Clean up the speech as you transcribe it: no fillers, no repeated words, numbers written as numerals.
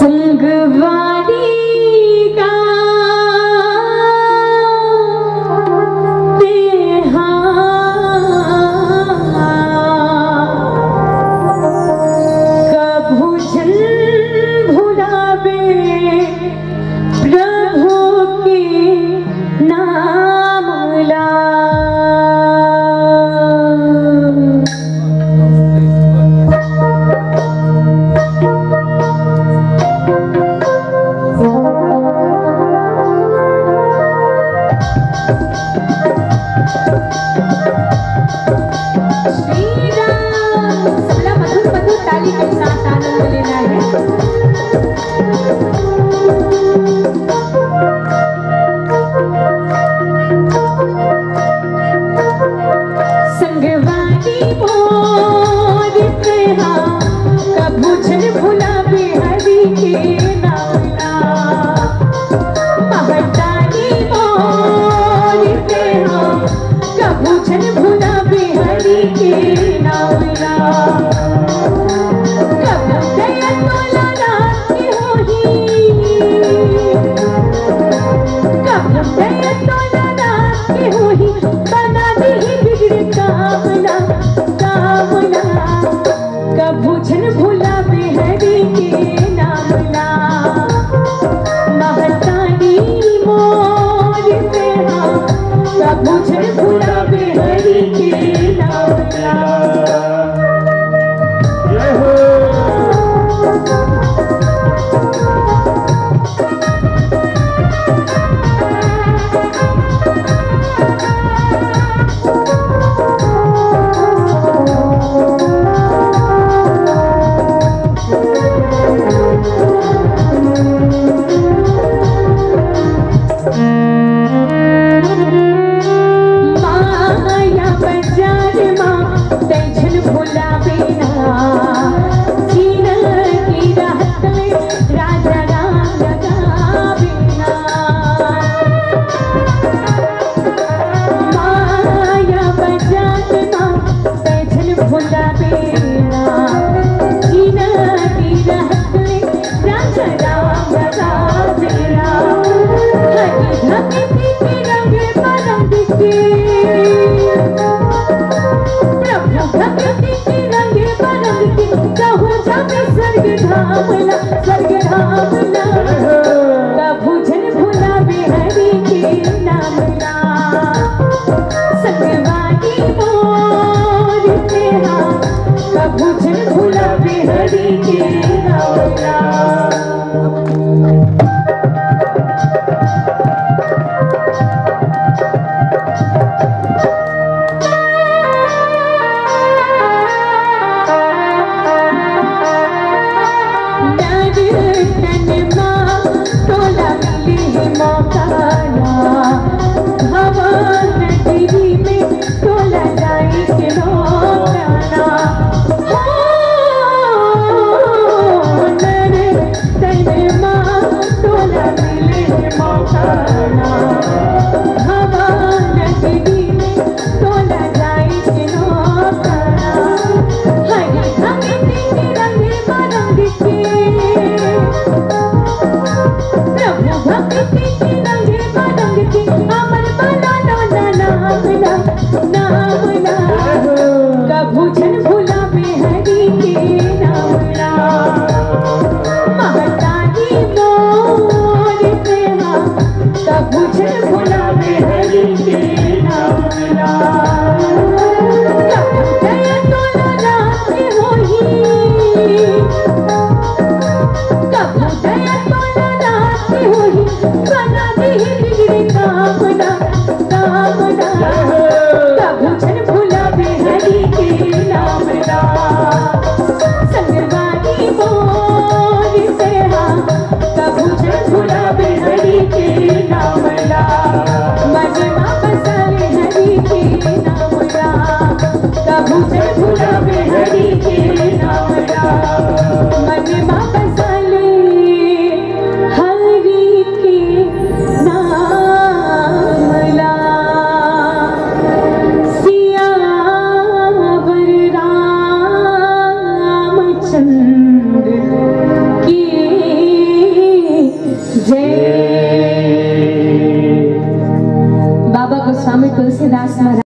संगवारी का कभूषण भुलावे प्रभु के नाम ला। ताली के साथ आनंद लेना है। संगवारी मोर प्रेहा कभूषण भुलावे हरि के नाम ला। महतारी मोर प्रेहा कभूषण भुलावे हरि के नाम ला। कभूषण भुलावे हरि के नाम ला। महतारी मोर प्रेहा कभूषण भुलावे हरि के नाम ला। कभूषण भुलावे हरि के नाम ला। संगवारी मोर प्रेहा कभूषण भुलावे हरि के नाम ला। कभूषण भुलावे हरि के नाम ला। महतारी मोर प्रेहा कभूषण भुलावे हरि के नाम ला। कभूषण भुलावे हरि के नाम ला। संगवारी मोर प्रेहा कभूषण भुलावे हरि के नाम ला। महिमा बसावे हरि के नाम ला। कभूषण भुलावे हरि के नाम ला। महिमा बसाले हरि के नाम ला। सियावर रामचंद्र की जय। बाबा गोस्वामी तुलसीदास महाराज।